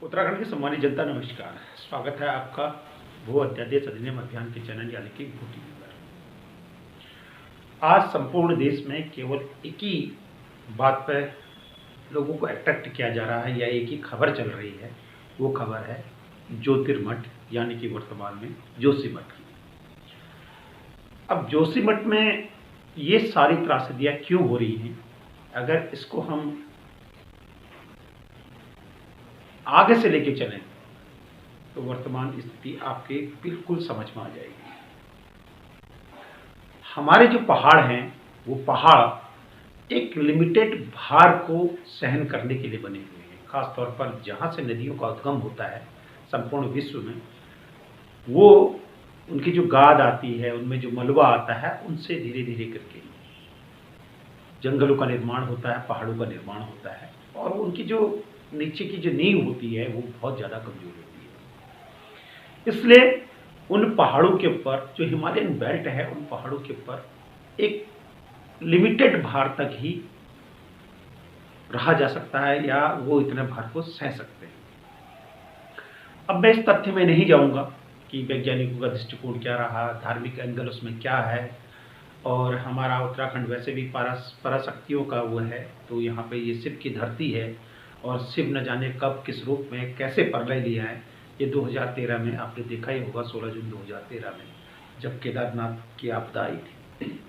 उत्तराखंड की सम्मानित जनता नमस्कार। स्वागत है आपका भू अध्यादेश अधिनियम अभियान के चैनल यानी कि भू टीवी पर। आज संपूर्ण देश में केवल एक ही बात पर लोगों को अट्रैक्ट किया जा रहा है या एक ही खबर चल रही है। वो खबर है ज्योतिर्मठ यानी कि वर्तमान में जोशीमठ की। अब जोशीमठ में ये सारी त्रासदियाँ क्यों हो रही हैं, अगर इसको हम आगे से लेके चलें तो वर्तमान स्थिति आपके बिल्कुल समझ में आ जाएगी। हमारे जो पहाड़ हैं वो पहाड़ एक लिमिटेड भार को सहन करने के लिए बने हुए हैं। खास तौर पर जहाँ से नदियों का उद्गम होता है संपूर्ण विश्व में, वो उनकी जो गाद आती है, उनमें जो मलबा आता है, उनसे धीरे धीरे करके जंगलों का निर्माण होता है, पहाड़ों का निर्माण होता है और उनकी जो नीचे की जो नींव होती है वो बहुत ज़्यादा कमजोर होती है। इसलिए उन पहाड़ों के ऊपर जो हिमालयन बेल्ट है, उन पहाड़ों के ऊपर एक लिमिटेड भार तक ही रहा जा सकता है या वो इतने भार को सह सकते हैं। अब मैं इस तथ्य में नहीं जाऊंगा कि वैज्ञानिकों का दृष्टिकोण क्या रहा, धार्मिक एंगल उसमें क्या है, और हमारा उत्तराखंड वैसे भी पराशक्तियों का वो है, तो यहाँ पे ये शिव की धरती है और शिव न जाने कब किस रूप में कैसे प्रलय लिया है। ये 2013 में आपने देखा ही होगा, 16 जून 2013 में जब केदारनाथ की आपदा आई थी।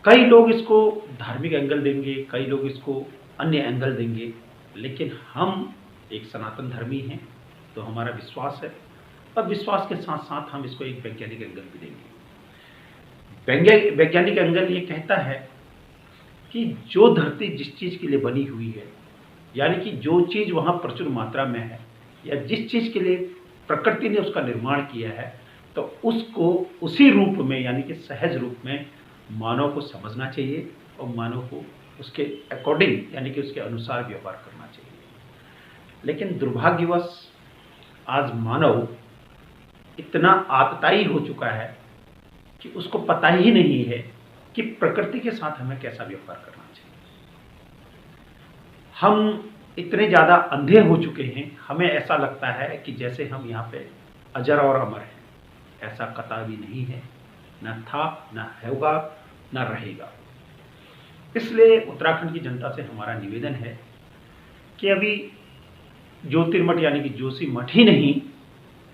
कई लोग इसको धार्मिक एंगल देंगे, कई लोग इसको अन्य एंगल देंगे, लेकिन हम एक सनातन धर्मी हैं तो हमारा विश्वास है, और विश्वास के साथ साथ हम इसको एक वैज्ञानिक एंगल भी देंगे। वैज्ञानिक एंगल ये कहता है कि जो धरती जिस चीज़ के लिए बनी हुई है, यानी कि जो चीज़ वहाँ प्रचुर मात्रा में है या जिस चीज़ के लिए प्रकृति ने उसका निर्माण किया है, तो उसको उसी रूप में यानी कि सहज रूप में मानव को समझना चाहिए और मानव को उसके अकॉर्डिंग यानी कि उसके अनुसार व्यवहार करना चाहिए। लेकिन दुर्भाग्यवश आज मानव इतना आतताई हो चुका है कि उसको पता ही नहीं है कि प्रकृति के साथ हमें कैसा व्यवहार करना चाहिए। हम इतने ज़्यादा अंधे हो चुके हैं, हमें ऐसा लगता है कि जैसे हम यहाँ पे अजर और अमर हैं। ऐसा कतई नहीं है, न था, न होगा, न रहेगा। इसलिए उत्तराखंड की जनता से हमारा निवेदन है कि अभी ज्योतिर्मठ यानी कि जोशीमठ ही नहीं,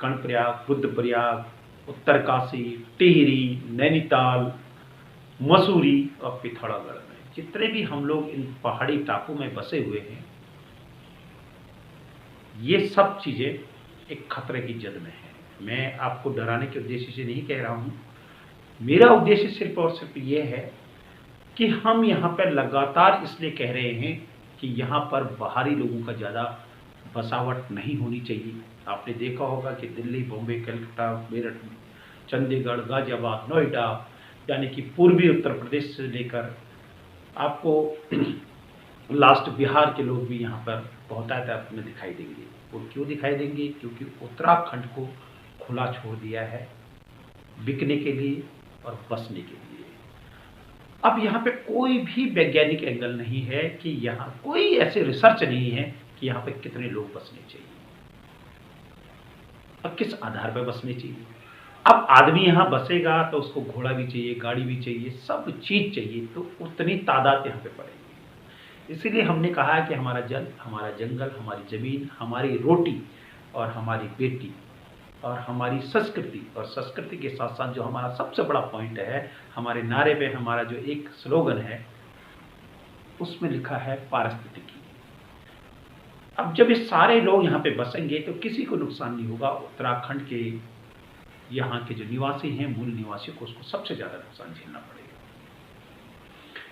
कर्णप्रयाग, रुद्रप्रयाग, उत्तरकाशी, टिहरी, नैनीताल, मसूरी और पिथौरागढ़ में जितने भी हम लोग इन पहाड़ी टापू में बसे हुए हैं, ये सब चीज़ें एक खतरे की जद में है। मैं आपको डराने के उद्देश्य से नहीं कह रहा हूँ। मेरा उद्देश्य सिर्फ और सिर्फ ये है कि हम यहाँ पर लगातार इसलिए कह रहे हैं कि यहाँ पर बाहरी लोगों का ज़्यादा बसावट नहीं होनी चाहिए। आपने देखा होगा कि दिल्ली, बॉम्बे, कलकत्ता, मेरठ, चंडीगढ़, गाजियाबाद, नोएडा यानी कि पूर्वी उत्तर प्रदेश से लेकर आपको लास्ट बिहार के लोग भी यहाँ पर बहुतायत में दिखाई देंगे। वो क्यों दिखाई देंगे? क्योंकि उत्तराखंड को खुला छोड़ दिया है बिकने के लिए और बसने के लिए। अब यहाँ पे कोई भी वैज्ञानिक एंगल नहीं है कि यहाँ कोई ऐसे रिसर्च नहीं है कि यहाँ पे कितने लोग बसने चाहिए, अब किस आधार पर बसने चाहिए। अब आदमी यहाँ बसेगा तो उसको घोड़ा भी चाहिए, गाड़ी भी चाहिए, सब चीज़ चाहिए, तो उतनी तादाद यहाँ पे पड़ेगी। इसीलिए हमने कहा है कि हमारा जल, हमारा जंगल, हमारी ज़मीन, हमारी रोटी और हमारी बेटी और हमारी संस्कृति, और संस्कृति के साथ साथ जो हमारा सबसे बड़ा पॉइंट है, हमारे नारे पे हमारा जो एक स्लोगन है उसमें लिखा है पारिस्थितिकी। अब जब ये सारे लोग यहाँ पे बसेंगे तो किसी को नुकसान नहीं होगा। उत्तराखंड के यहाँ के जो निवासी हैं, मूल निवासियों को उसको सबसे ज़्यादा नुकसान झेलना पड़ेगा,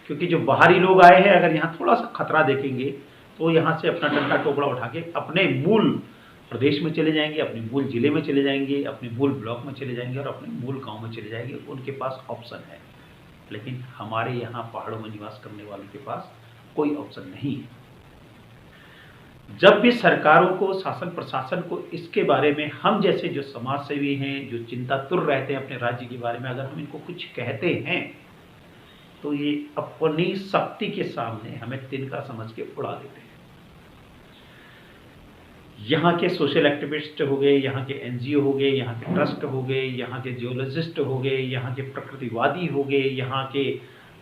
क्योंकि जो बाहरी लोग आए हैं अगर यहाँ थोड़ा सा खतरा देखेंगे तो यहाँ से अपना डंडा टोकरा उठा के अपने मूल प्रदेश में चले जाएंगे, अपने मूल जिले में चले जाएंगे, अपने मूल ब्लॉक में चले जाएंगे और अपने मूल गांव में चले जाएंगे। उनके पास ऑप्शन है, लेकिन हमारे यहाँ पहाड़ों में निवास करने वालों के पास कोई ऑप्शन नहीं है। जब भी सरकारों को, शासन प्रशासन को इसके बारे में, हम जैसे जो समाज सेवी हैं, जो चिंतातुर रहते हैं अपने राज्य के बारे में, अगर हम इनको कुछ कहते हैं तो ये अपनी शक्ति के सामने हमें तिनका समझ के उड़ा देते हैं। यहाँ के सोशल एक्टिविस्ट हो गए, यहाँ के एनजीओ हो गए, यहाँ के ट्रस्ट हो गए, यहाँ के जियोलॉजिस्ट हो गए, यहाँ के प्रकृतिवादी हो गए, यहाँ के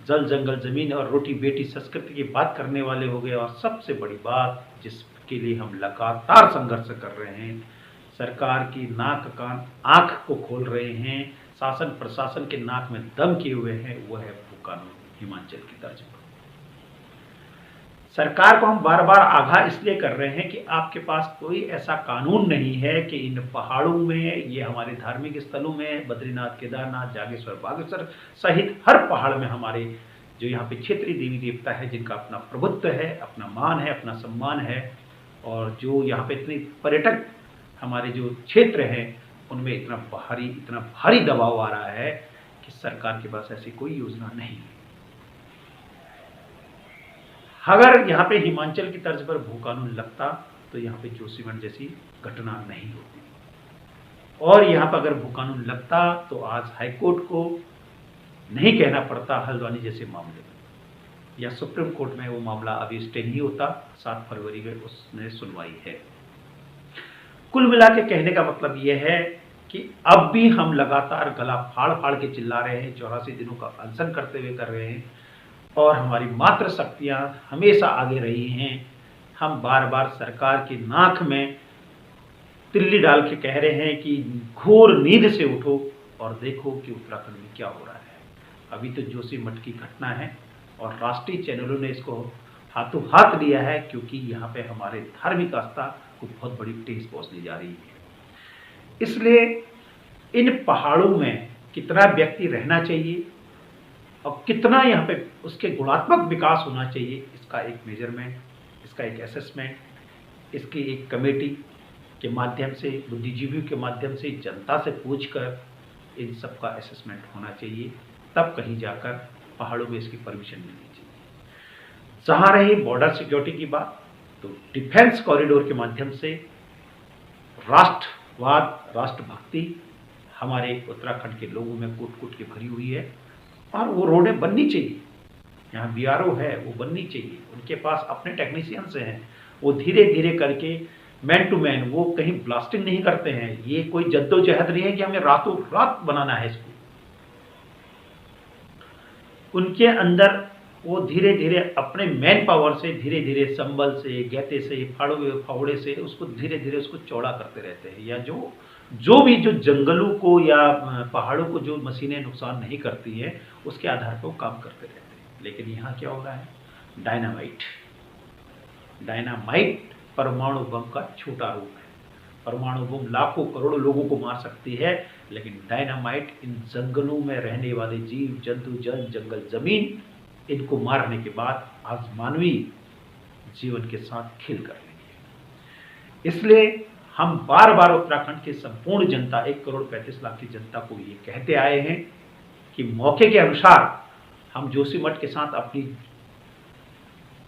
जल जंगल जमीन और रोटी बेटी संस्कृति की बात करने वाले हो गए, और सबसे बड़ी बात जिसके लिए हम लगातार संघर्ष कर रहे हैं, सरकार की नाक कान आंख को खोल रहे हैं, शासन प्रशासन के नाक में दम किए हुए हैं, वह है भू कानून हिमाचल की तर्ज पर। सरकार को हम बार बार आगाह इसलिए कर रहे हैं कि आपके पास कोई ऐसा कानून नहीं है कि इन पहाड़ों में, ये हमारे धार्मिक स्थलों में, बद्रीनाथ केदारनाथ जागेश्वर बागेश्वर सहित हर पहाड़ में हमारे जो यहाँ पे क्षेत्रीय देवी देवता है, जिनका अपना प्रभुत्व है, अपना मान है, अपना सम्मान है, और जो यहाँ पे इतने पर्यटक हमारे जो क्षेत्र हैं उनमें इतना भारी दबाव आ रहा है कि सरकार के पास ऐसी कोई योजना नहीं है। अगर यहाँ पे हिमाचल की तर्ज पर भू कानून लगता तो यहाँ पे जोशीमठ जैसी घटना नहीं होती, और यहाँ पर अगर भू कानून लगता तो आज हाईकोर्ट को नहीं कहना पड़ता हल्द्वानी जैसे मामले में, या सुप्रीम कोर्ट में वो मामला अभी स्टे नहीं होता, 7 फरवरी में उसमें सुनवाई है। कुल मिला के कहने का मतलब यह है कि अब भी हम लगातार गला फाड़ फाड़ के चिल्ला रहे हैं, 84 दिनों का अनशन करते हुए कर रहे हैं, और हमारी मात्र शक्तियां हमेशा आगे रही हैं। हम बार बार सरकार की नाक में तिल्ली डाल के कह रहे हैं कि घोर नींद से उठो और देखो कि उत्तराखंड में क्या हो रहा है। अभी तो जोशीमठ की घटना है और राष्ट्रीय चैनलों ने इसको हाथों हाथ लिया है, क्योंकि यहाँ पे हमारे धार्मिक आस्था को बहुत बड़ी ठेस पहुंचने जा रही है। इसलिए इन पहाड़ों में कितना व्यक्ति रहना चाहिए और कितना यहाँ पे उसके गुणात्मक विकास होना चाहिए, इसका एक मेजरमेंट, इसका एक असेसमेंट, इसकी एक कमेटी के माध्यम से, बुद्धिजीवियों के माध्यम से, जनता से पूछकर इन सब का असेसमेंट होना चाहिए, तब कहीं जाकर पहाड़ों में इसकी परमिशन मिलनी चाहिए। जहाँ रही बॉर्डर सिक्योरिटी की बात, तो डिफेंस कॉरिडोर के माध्यम से राष्ट्रवाद, राष्ट्रभक्ति हमारे उत्तराखंड के लोगों में कूट कूट के भरी हुई है, और वो रोडें बननी चाहिए। यहाँ बीआरओ है, वो बननी चाहिए, उनके पास अपने टेक्नीशियंस हैं, वो धीरे धीरे करके मैन टू मैन, वो कहीं ब्लास्टिंग नहीं करते हैं। ये कोई जद्दोजहद नहीं है कि हमें रातों रात बनाना है इसको। उनके अंदर वो धीरे धीरे अपने मैन पावर से, धीरे धीरे संबल से, गहते से, फावड़े से उसको धीरे धीरे उसको चौड़ा करते रहते हैं, या जो जंगलों को या पहाड़ों को जो मशीनें नुकसान नहीं करती हैं उसके आधार पर वो काम करते रहते हैं। लेकिन यहाँ क्या हो रहा है, डायनामाइट परमाणु बम का छोटा रूप है। परमाणु बम लाखों करोड़ों लोगों को मार सकती है, लेकिन डायनामाइट इन जंगलों में रहने वाले जीव जंतु, जंगल जमीन, इनको मारने के बाद आज मानवीय जीवन के साथ खेल कर रही है। इसलिए हम बार बार उत्तराखंड की संपूर्ण जनता, 1,35,00,000 की जनता को ये कहते आए हैं कि मौके के अनुसार हम जोशीमठ के साथ अपनी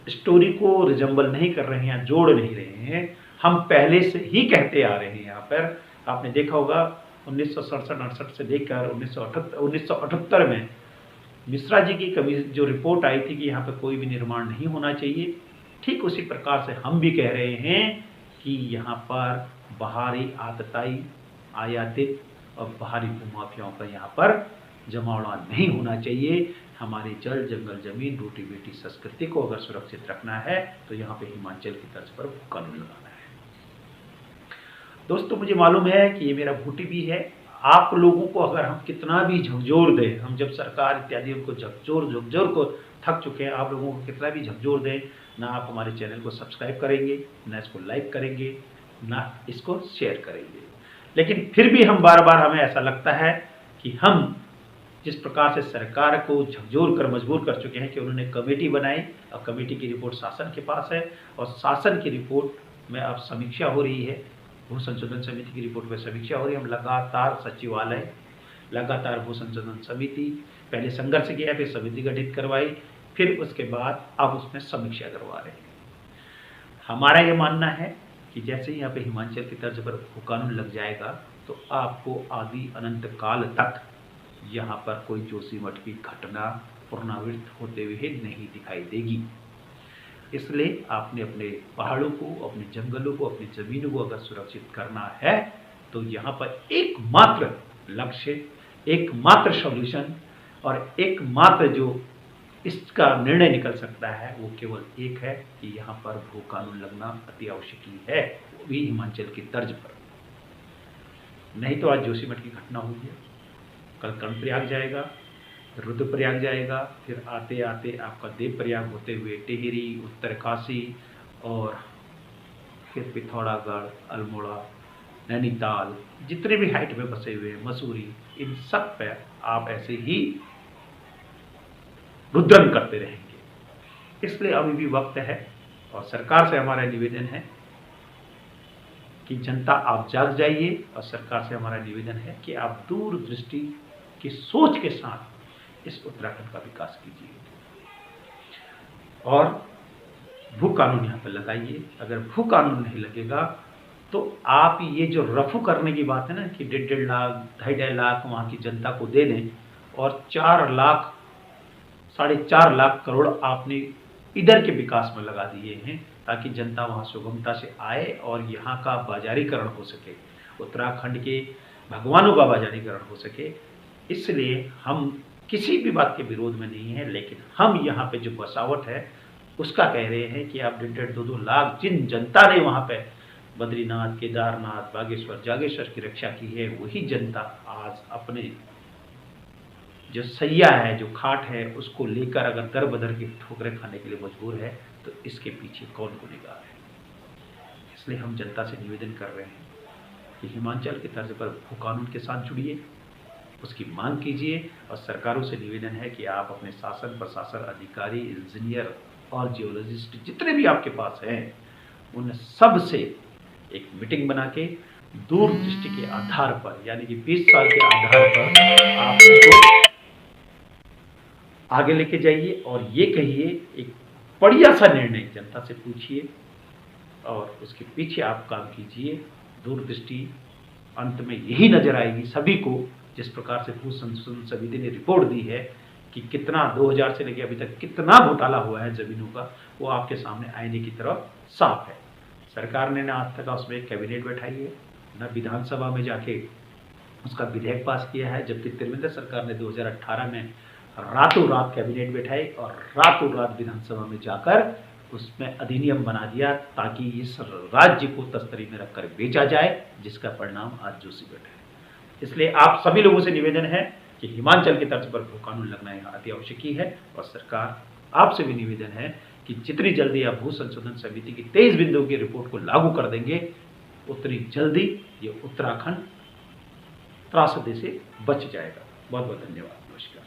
स्टोरी को रिजम्बल नहीं कर रहे हैं, जोड़ नहीं रहे हैं। हम पहले से ही कहते आ रहे हैं। यहाँ पर आपने देखा होगा 1967-68 से लेकर 1978 में मिश्रा जी की जो रिपोर्ट आई थी कि यहाँ पर कोई भी निर्माण नहीं होना चाहिए, ठीक उसी प्रकार से हम भी कह रहे हैं कि यहाँ पर बाहरी आतताई, आयातित और बाहरी भूमाफियाओं का यहाँ पर जमावड़ा नहीं होना चाहिए। हमारे जल जंगल जमीन, रोटी बेटी संस्कृति को अगर सुरक्षित रखना है तो यहाँ पे हिमाचल की तर्ज पर कानून लगाना है। दोस्तों, मुझे मालूम है कि ये मेरा भूटी भी है। आप लोगों को अगर हम कितना भी झकझोर दें, हम जब सरकार इत्यादि उनको झकझोर को थक चुके हैं, आप लोगों को कितना भी झकझोर दें, ना आप हमारे चैनल को सब्सक्राइब करेंगे, ना इसको लाइक करेंगे, ना इसको शेयर करेंगे। लेकिन फिर भी हम बार बार, हमें ऐसा लगता है कि हम जिस प्रकार से सरकार को झकझोर कर मजबूर कर चुके हैं कि उन्होंने कमेटी बनाई, और कमेटी की रिपोर्ट शासन के पास है, और शासन की रिपोर्ट में अब समीक्षा हो रही है, भू संशोधन समिति की रिपोर्ट में समीक्षा हो रही है। हम लगातार सचिवालय, लगातार भू संशोधन समिति, पहले संघर्ष किया, फिर समिति गठित करवाई, फिर उसके बाद अब उसमें समीक्षा करवा रहे हैं। हमारा ये मानना है कि जैसे ही यहाँ पे हिमाचल की तर्ज पर कानून लग जाएगा तो आपको आदि अनंत काल तक यहाँ पर कोई जोशीमठ की घटना पुनरावृत्त होते हुए नहीं दिखाई देगी। इसलिए आपने अपने पहाड़ों को, अपने जंगलों को, अपनी ज़मीनों को अगर सुरक्षित करना है तो यहाँ पर एकमात्र लक्ष्य, एकमात्र सॉल्यूशन और एकमात्र जो इसका निर्णय निकल सकता है वो केवल एक है कि यहाँ पर भू कानून लगना अति आवश्यक ही है, वो भी हिमाचल की तर्ज पर। नहीं तो आज जोशीमठ की घटना हुई है, कल कर्णप्रयाग जाएगा, रुद्रप्रयाग जाएगा, फिर आते आते आपका देवप्रयाग होते हुए टिहरी, उत्तरकाशी और फिर पिथौरागढ़, अल्मोड़ा, नैनीताल, जितने भी हाइट में बसे हुए हैं, मसूरी, इन सब पर आप ऐसे ही रुद्रन करते रहेंगे। इसलिए अभी भी वक्त है और सरकार से हमारा निवेदन है कि जनता आप जाग जाइए और सरकार से हमारा निवेदन है कि आप दूरदृष्टि की सोच के साथ इस उत्तराखंड का विकास कीजिए और भू कानून यहाँ पर लगाइए। अगर भू कानून नहीं लगेगा तो आप ये जो रफू करने की बात है ना कि 1.5 लाख, 2.5 लाख वहाँ की जनता को दे दें और 4 लाख, 4.5 लाख करोड़ आपने इधर के विकास में लगा दिए हैं ताकि जनता वहाँ सुगमता से आए और यहाँ का बाजारीकरण हो सके, उत्तराखंड के भगवानों का बाजारीकरण हो सके। इसलिए हम किसी भी बात के विरोध में नहीं है, लेकिन हम यहाँ पे जो बसावट है उसका कह रहे हैं कि आप 1.5-2 लाख जिन जनता ने वहाँ पे बद्रीनाथ, केदारनाथ, बागेश्वर, जागेश्वर की रक्षा की है, वही जनता आज अपने जो सैया है, जो खाट है, उसको लेकर अगर दर बदर की ठोकरें खाने के लिए मजबूर है तो इसके पीछे कौन गुनहगार है। इसलिए हम जनता से निवेदन कर रहे हैं कि हिमाचल के तर्ज पर भू कानून के साथ जुड़िए, उसकी मांग कीजिए और सरकारों से निवेदन है कि आप अपने शासन, प्रशासन, अधिकारी, इंजीनियर और जियोलॉजिस्ट जितने भी आपके पास हैं उन सब से एक मीटिंग बना के दूरदृष्टि के आधार पर, यानी कि 20 साल के आधार पर आप उसको आगे लेके जाइए और ये कहिए, एक बढ़िया सा निर्णय जनता से पूछिए और उसके पीछे आप काम कीजिए। दूरदृष्टि अंत में यही नजर आएगी सभी को, जिस प्रकार से भू संशोधन समिति ने रिपोर्ट दी है कि कितना 2000 से लेकर अभी तक कितना घोटाला हुआ है जमीनों का, वो आपके सामने आईने की तरफ साफ है। सरकार ने ना आज तक उसमें कैबिनेट बैठाई है, न विधानसभा में जाके उसका विधेयक पास किया है, जबकि त्रिवेंद्र सरकार ने 2018 में रातों रात कैबिनेट बैठाई और रातों रात विधानसभा में जाकर उसमें अधिनियम बना दिया ताकि इस राज्य को तस्तरी में रखकर बेचा जाए, जिसका परिणाम आज जोशीमठ है। इसलिए आप सभी लोगों से निवेदन है कि हिमाचल की तर्ज पर भू कानून लगना यहाँ अति आवश्यक ही है और सरकार आपसे भी निवेदन है कि जितनी जल्दी आप भू संशोधन समिति की 23 बिंदुओं की रिपोर्ट को लागू कर देंगे, उतनी जल्दी ये उत्तराखंड त्रासदी से बच जाएगा। बहुत बहुत धन्यवाद। नमस्कार।